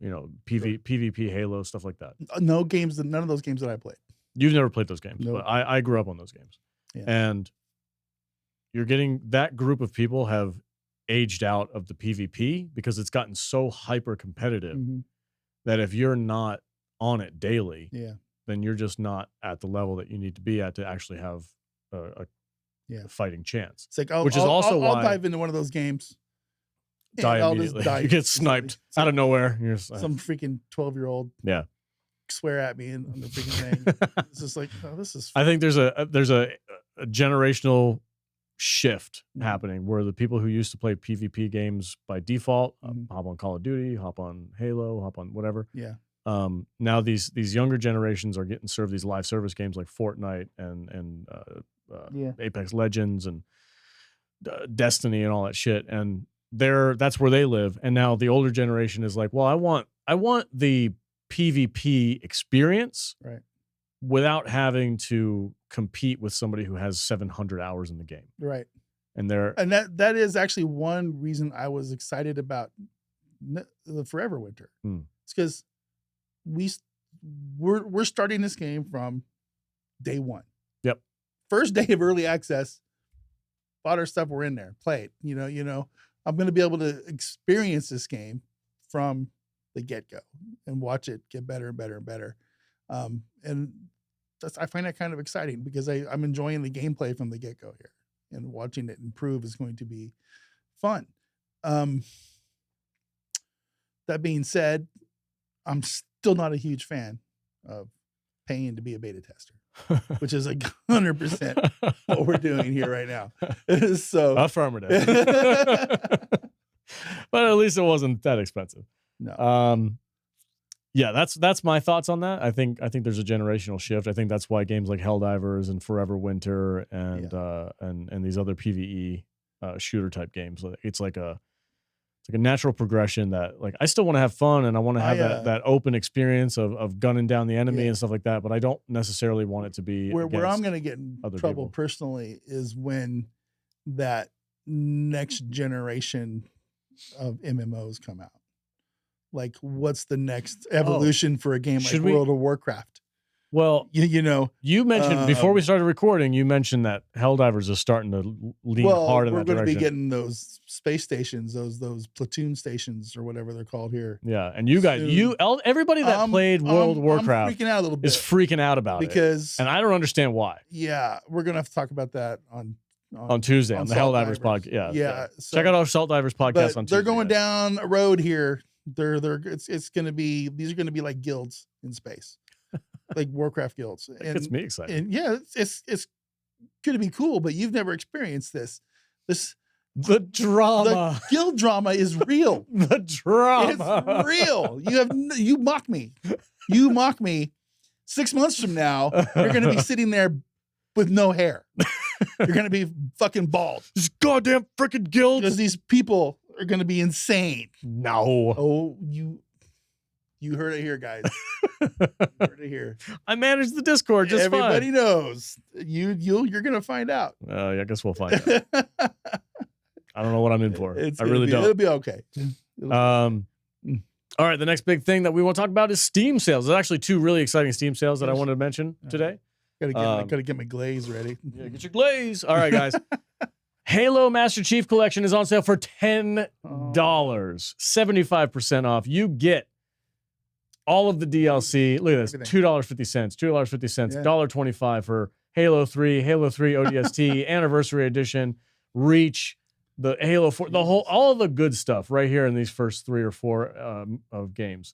PvP Halo, stuff like that. None of those games that I played. You've never played those games, nope. But I grew up on those games. Yeah. And you're getting that group of people have aged out of the PvP because it's gotten so hyper competitive that if you're not on it daily, then you're just not at the level that you need to be at to actually have a fighting chance. It's like, I'll dive into one of those games. Die immediately. You get sniped out of nowhere. You're just, some freaking 12-year-old. Yeah. Swear at me on the freaking thing. It's just like, this is. I think there's a generational shift happening where the people who used to play PvP games by default hop on Call of Duty, hop on Halo, hop on whatever. Yeah. Now these younger generations are getting served these live service games like Fortnite and Apex Legends and Destiny and all that shit, and that's where they live. And now the older generation is like, well, I want the PvP experience, right, without having to compete with somebody who has 700 hours in the game, right. And that is actually one reason I was excited about the Forever Winter. It's because we're starting this game from day one. Yep. First day of early access, bought our stuff, we're in there, played. I'm going to be able to experience this game from the get-go and watch it get better and better and better. And I find that kind of exciting because I'm enjoying the gameplay from the get-go here, and watching it improve is going to be fun. That being said, I'm still not a huge fan of paying to be a beta tester, which is like 100% what we're doing here right now. So affirmative. But at least it wasn't that expensive. No. Yeah, that's my thoughts on that. I think there's a generational shift. I think that's why games like Helldivers and Forever Winter and these other PvE shooter type games, it's like a natural progression that, like, I still want to have fun and I want to have that open experience of gunning down the enemy and stuff like that, but I don't necessarily want it to be where I'm going to get in trouble people. Personally is when that next generation of MMOs come out. Like, what's the next evolution for a game like World of Warcraft? Well, you mentioned before we started recording, you mentioned that Helldivers is starting to lean hard in that direction. We're going to be getting those space stations, those platoon stations or whatever they're called here. Yeah, and you guys, everybody that played World of Warcraft freaking out a little bit. Is freaking out about it and I don't understand why. Yeah, we're going to have to talk about that on Tuesday on the Helldivers podcast. Yeah. So, check out our Helldivers podcast on Tuesday. They're going down a road here. It's going to be, these are going to be like guilds in space. like Warcraft guilds. It gets me excited. And yeah, it's going to be cool, but you've never experienced this. The drama. The guild drama is real. The drama. It's real. You mock me. You mock me. 6 months from now, you're going to be sitting there with no hair. You're going to be fucking bald. This goddamn freaking guild. Because these people are going to be insane. No. Oh, you heard it here, guys. You heard it here. I managed the Discord just Everybody fine. knows. You're going to find out. Yeah, I guess we'll find out. I don't know what I'm in for. I really don't. It'll be okay. All right, the next big thing that we want to talk about is Steam sales. There's actually 2 really exciting Steam sales that I wanted to mention today. Gotta get my glaze ready. Yeah, get your glaze. All right, guys. Halo Master Chief Collection is on sale for $10, 75% off. You get all of the DLC. Look at this, $2.50, $2.50, $1.25 for Halo 3, Halo 3 ODST, Anniversary Edition, Reach, the Halo 4, all of the good stuff right here in these first 3 or 4 of games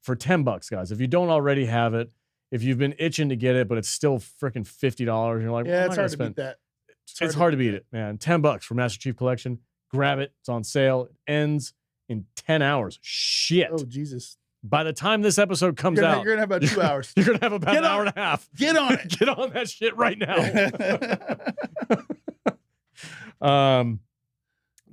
for $10, guys. If you don't already have it, if you've been itching to get it, but it's still freaking $50, you're like, yeah, it's hard to beat that. It's hard to beat it, man. $10 for Master Chief Collection. Grab it. It's on sale. It ends in 10 hours. Shit. Oh, Jesus. By the time this episode comes out, you're going to have about 2 hours. You're going to have about an hour and a half. Get on it. Get on that shit right now.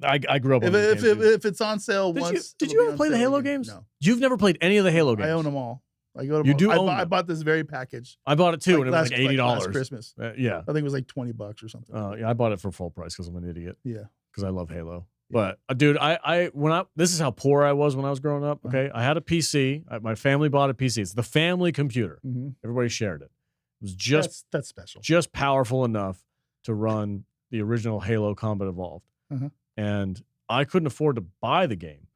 I grew up on if it's on sale once. Did you ever play the Halo games? No. You've never played any of the Halo games? I own them all. I go to you do own I bought this very package. I bought it too, and it was like $80. Last Christmas. Yeah. I think it was like $20 or something. Yeah, I bought it for full price because I'm an idiot. Yeah. Because I love Halo. Yeah. But dude, this is how poor I was when I was growing up. Okay. I had a PC. My family bought a PC. It's the family computer. Mm-hmm. Everybody shared it. It was just that's special. Just powerful enough to run the original Halo Combat Evolved. And I couldn't afford to buy the game.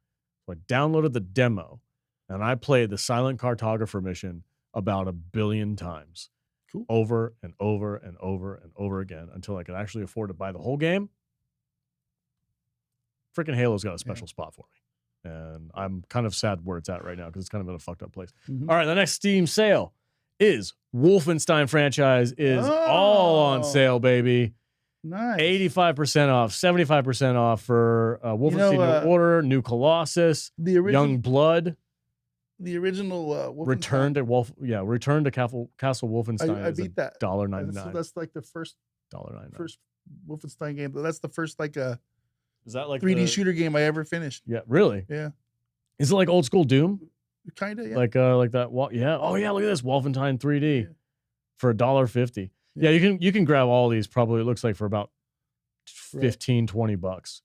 So I downloaded the demo and I played the Silent Cartographer mission about 1 billion times. Cool. Over and over and over and over again until I could actually afford to buy the whole game. Freaking Halo's got a special spot for me. And I'm kind of sad where it's at right now because it's kind of in a fucked up place. All right, the next Steam sale is Wolfenstein franchise is all on sale, baby. Nice. 85% off, 75% off for Wolfenstein New Order, New Colossus, Young Blood. The original Return to Castle Wolfenstein. I beat that. $1.99. That's like the first $1.99. First Wolfenstein game. That's the first is that like 3D shooter game I ever finished. Yeah, really? Yeah. Is it like old school Doom? Kind of, yeah. Like that. Yeah. Oh yeah, look at this Wolfenstein 3D for $1.50. Yeah, you can grab all these probably, it looks like, for about $15-$20.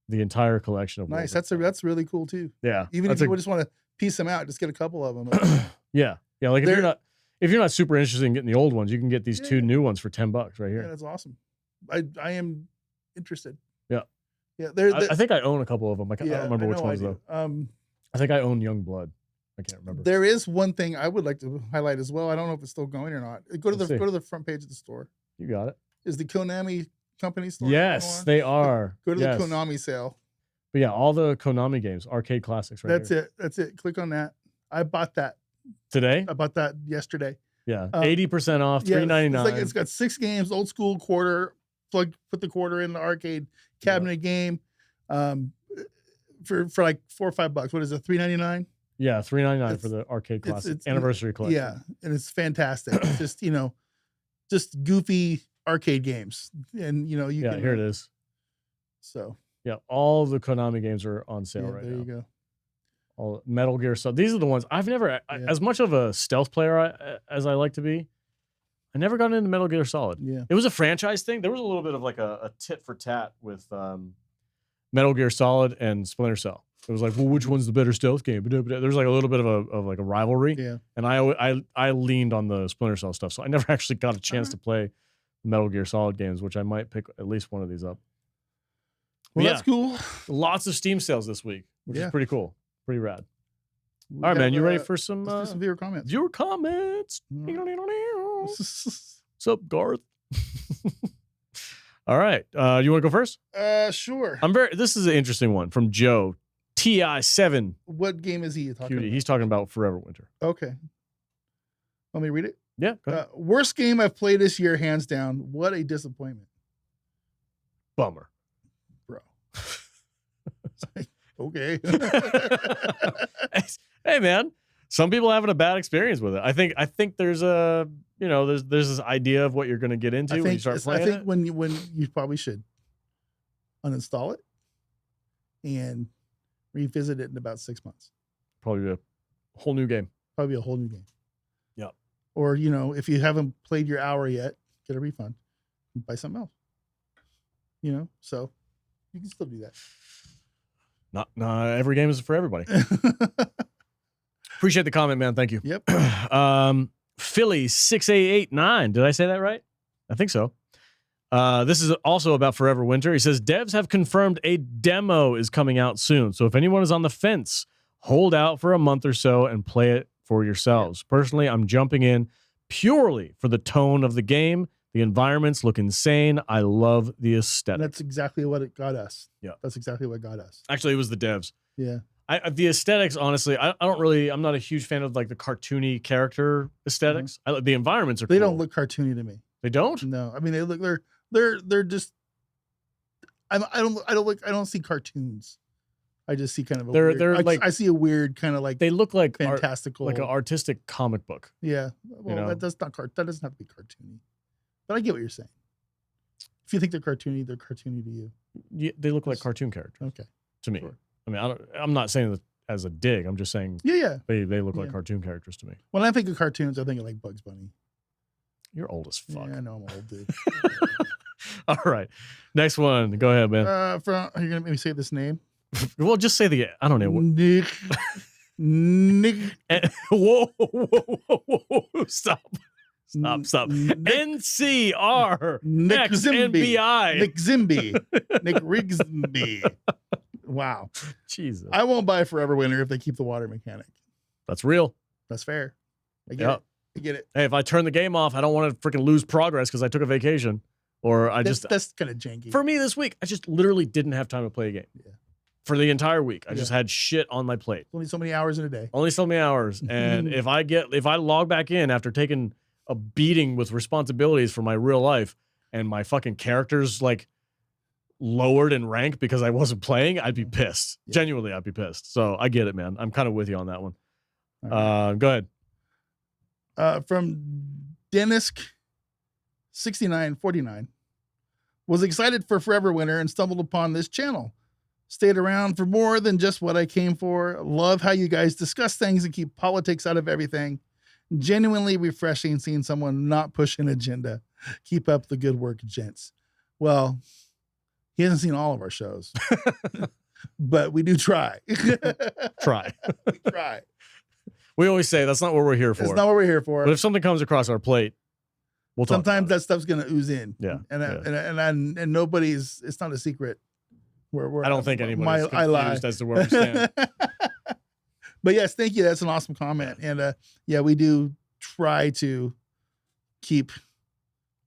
The entire collection of nice. That's really cool too. Yeah. Even if you just want to piece them out, just get a couple of them. Yeah. Like if you're not super interested in getting the old ones, you can get these 2 new ones for $10 right here. Yeah, that's awesome. I am interested. Yeah. Yeah. I think I own a couple of them. I don't remember which ones though. I think I own Young Blood. I can't remember. There is one thing I would like to highlight as well. I don't know if it's still going or not. Go to the front page of the store. You got it. Is the Konami company store? Yes, they are. Go to the Konami sale. But yeah, all the Konami games, arcade classics, right? That's it. Click on that. I bought that today. I bought that yesterday. Yeah, 80% off, $3.99. It's got 6 games, old school quarter. Put the quarter in the arcade cabinet game. For like $4 or $5. What is it? $3.99. Yeah, $3.99 for the arcade classic anniversary collection. Yeah, and it's fantastic. It's just just goofy arcade games, and you can. Here it is. So yeah, all the Konami games are on sale right now. There you go. All Metal Gear Solid. These are the ones I've never, as much of a stealth player as I like to be, I never got into Metal Gear Solid. Yeah, it was a franchise thing. There was a little bit of like a tit for tat with Metal Gear Solid and Splinter Cell. It was like, well, which one's the better stealth game? There's like a little bit of a rivalry. Yeah. And I leaned on the Splinter Cell stuff, so I never actually got a chance to play the Metal Gear Solid games, which I might pick at least one of these up. Well, that's cool. Lots of Steam sales this week, which is pretty cool. Pretty rad. All right, man. You ready for some viewer comments? Viewer comments. What's up, Garth? All right. You want to go first? Sure. This is an interesting one from Joe TI7. What game is he talking about? He's talking about Forever Winter. Okay. Want me to read it? Yeah. Go ahead. Worst game I've played this year, hands down. What a disappointment. Bummer. Bro. Okay. Hey, man. Some people having a bad experience with it. I think there's a, there's this idea of what you're going to get into when you start playing it. I think when you probably should uninstall it and revisit it in about 6 months. Probably a whole new game. Probably a whole new game. Yeah. Or, if you haven't played your hour yet, get a refund and buy something else. So you can still do that. Not every game is for everybody. Appreciate the comment, man. Thank you. Yep. Philly 6889. Did I say that right? I think so. This is also about Forever Winter. He says, devs have confirmed a demo is coming out soon. So if anyone is on the fence, hold out for a month or so and play it for yourselves. Personally, I'm jumping in purely for the tone of the game. The environments look insane. I love the aesthetic. And that's exactly what it got us. Yeah. That's exactly what got us. Actually, it was the devs. Yeah. The aesthetics, honestly, I'm not a huge fan of like the cartoony character aesthetics. Mm-hmm. The environments are They cool. don't look cartoony to me. They don't? No. I mean, they're just, I don't see cartoons. I just see kind of I see a weird kind of like, they look like fantastical, like an artistic comic book. Yeah. Well, that doesn't have to be cartoony, but I get what you're saying. If you think they're cartoony to you. Yeah, they look like cartoon characters. Okay. To me. Sure. I mean, I'm not saying that as a dig. I'm just saying they look like cartoon characters to me. When I think of cartoons, I think of like Bugs Bunny. You're old as fuck. Yeah, I know I'm old, dude. All right. Next one. Go ahead, man. Are you going to make me say this name? Well, just say I don't know. Nick. Whoa. Stop. NCR. Nick NBI. Nick Zimby. Nick Rigsby. Wow. Jesus. I won't buy Forever Winter if they keep the water mechanic. That's real. That's fair. I get it. I get it. Hey, if I turn the game off, I don't want to freaking lose progress because I took a vacation. Or that's kind of janky. For me this week, I just literally didn't have time to play a game. Yeah. For the entire week. I just had shit on my plate. Only so many hours in a day. Only so many hours. And if I log back in after taking a beating with responsibilities for my real life and my fucking character's like lowered in rank because I wasn't playing, I'd be pissed. Yeah. Genuinely, I'd be pissed. So I get it, man. I'm kind of with you on that one. Right. Go ahead. From Dennis6949. Was excited for Forever Winter and stumbled upon this channel. Stayed around for more than just what I came for. Love how you guys discuss things and keep politics out of everything. Genuinely refreshing seeing someone not push an agenda. Keep up the good work, gents. Well, he hasn't seen all of our shows, but we do try. We try. We always say that's not what we're here for. That's not what we're here for. But if something comes across our plate, we'll talk. Sometimes that stuff's going to ooze in. Yeah. And nobody's, it's not a secret. I don't think anybody's confused as to where we stand. But yes, thank you. That's an awesome comment. And we do try to keep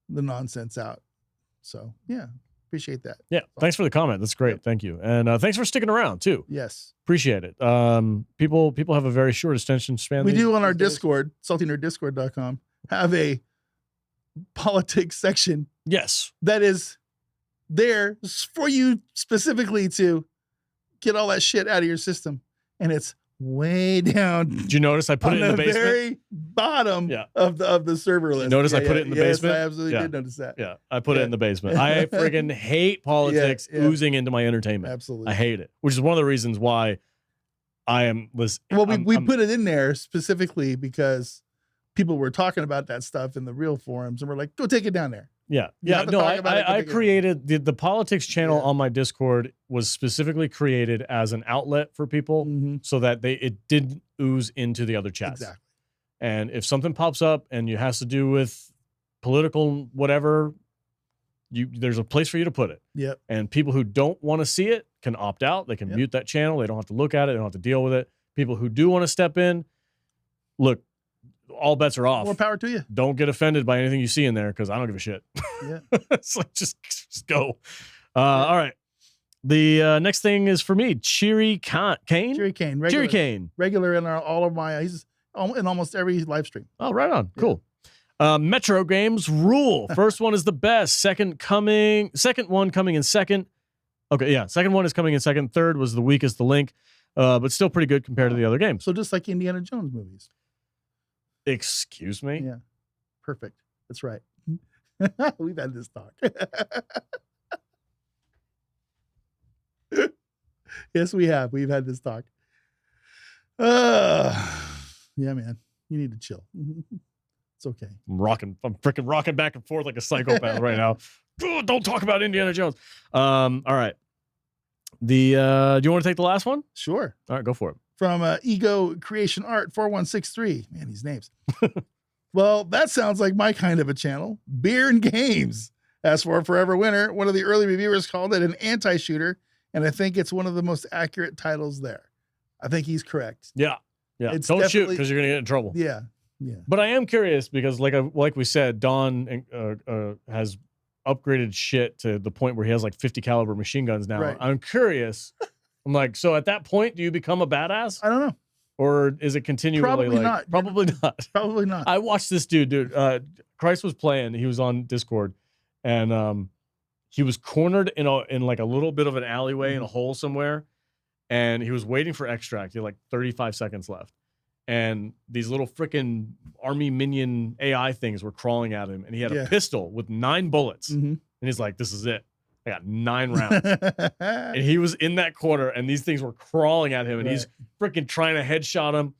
the nonsense out. So yeah, appreciate that. Yeah. Thanks for the comment. That's great. Yep. Thank you. And thanks for sticking around too. Yes. Appreciate it. People have a very short attention span. We do on our Discord, saltynerdiscord.com, have a politics section. Yes. That is there for you specifically to get all that shit out of your system. And it's way down. Did you notice I put it in the basement? Very bottom of the server list. Notice I put it in the basement? I absolutely did notice that. Yeah, I put it in the basement. I friggin' hate politics oozing into my entertainment. Absolutely. I hate it, which is one of the reasons why I am listening. Well, we put it in there specifically because people were talking about that stuff in the real forums and we're like, go take it down there. Yeah. Yeah. No, I created the politics channel on my Discord was specifically created as an outlet for people so that it didn't ooze into the other chats. Exactly. And if something pops up and it has to do with political whatever, there's a place for you to put it. Yep. And people who don't want to see it can opt out. They can mute that channel. They don't have to look at it. They don't have to deal with it. People who do want to step in, look, all bets are off. More power to you. Don't get offended by anything you see in there because I don't give a shit. Yeah. It's like, just go. All right. The next thing is for me. Cheery Kane. Cheery Kane. Cheery Kane. Regular in all of my, he's in almost every live stream. Oh, right on. Yeah. Cool. Metro games rule. First one is the best. Second one coming in second. Okay, yeah. Second one is coming in second. Third was the weakest, the Link, but still pretty good compared to the other games. So just like Indiana Jones movies. Excuse me? Yeah. Perfect. That's right. We've had this talk. Yes, we have. We've had this talk. Yeah, man. You need to chill. It's okay. I'm freaking rocking back and forth like a psychopath right now. Don't talk about Indiana Jones. All right. Do you want to take the last one? Sure. All right, go for it. From Ego Creation Art 4163. Man, these names. Well, that sounds like my kind of a channel. Beer and games. As for Forever Winter, one of the early reviewers called it an anti-shooter, and I think it's one of the most accurate titles there. I think he's correct. Yeah. Don't shoot because you're gonna get in trouble. Yeah. But I am curious because, like we said, Don has upgraded shit to the point where he has like 50 caliber machine guns now. Right. I'm curious. I'm like, so at that point, do you become a badass? I don't know. Or is it continually probably not? Probably not. Probably not. I watched this dude. Christ was playing. He was on Discord, and he was cornered in like a little bit of an alleyway in a hole somewhere, and he was waiting for extract. He had like 35 seconds left, and these little freaking army minion AI things were crawling at him, and he had a pistol with 9 bullets, and he's like, "This is it. I got 9 rounds." And he was in that corner, and these things were crawling at him, and he's freaking trying to headshot him.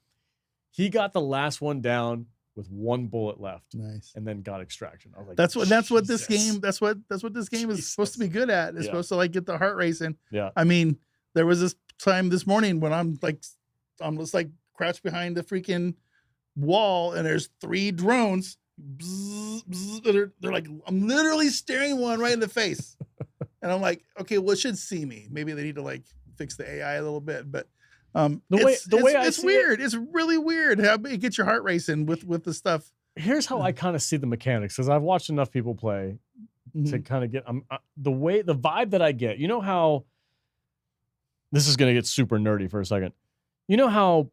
He got the last one down with 1 bullet left. Nice. And then got extraction. I was like, that's what this game is supposed to be good at. It's supposed to like get the heart racing. Yeah. I mean, there was this time this morning when I'm just like crouched behind the freaking wall, and there's 3 drones. Bzz, bzz, they're like, I'm literally staring one right in the face. And I'm like, okay, well, it should see me. Maybe they need to like fix the AI a little bit, but it's weird. It's really weird how it gets your heart racing with the stuff. Here's how I kind of see the mechanics, because I've watched enough people play to kind of get the vibe that I get. You know how this is going to get super nerdy for a second. You know how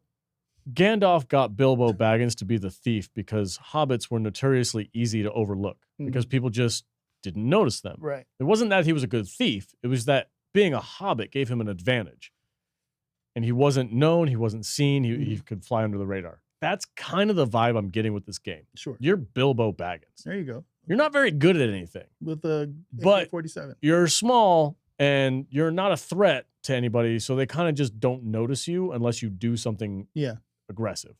Gandalf got Bilbo Baggins to be the thief because hobbits were notoriously easy to overlook because people just didn't notice them. Right. It wasn't that he was a good thief. It was that being a hobbit gave him an advantage. And he wasn't known. He wasn't seen. He could fly under the radar. That's kind of the vibe I'm getting with this game. Sure. You're Bilbo Baggins. There you go. You're not very good at anything. With the AK-47. You're small and you're not a threat to anybody, so they kind of just don't notice you unless you do something aggressive.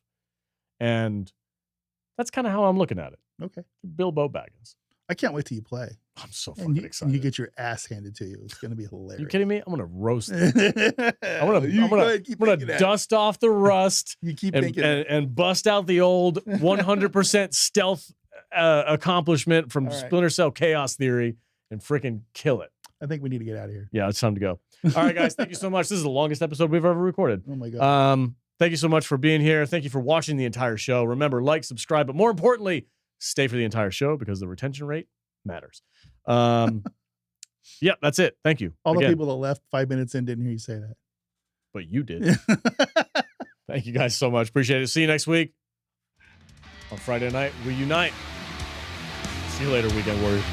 And that's kind of how I'm looking at it. Okay. Bilbo Baggins. I can't wait till you play. I'm so fucking excited. You get your ass handed to you. It's going to be hilarious. Are you kidding me? I'm going to roast it. I'm going to dust off the rust and bust out the old 100% stealth accomplishment from Splinter Cell Chaos Theory and freaking kill it. I think we need to get out of here. Yeah, it's time to go. All right, guys. Thank you so much. This is the longest episode we've ever recorded. Oh, my God. Thank you so much for being here. Thank you for watching the entire show. Remember, like, subscribe, but more importantly, stay for the entire show because the retention rate matters. Yeah, that's it. Thank you. All the people that left 5 minutes in didn't hear you say that. But you did. Thank you guys so much. Appreciate it. See you next week. On Friday night, we unite. See you later, Weekend Warriors.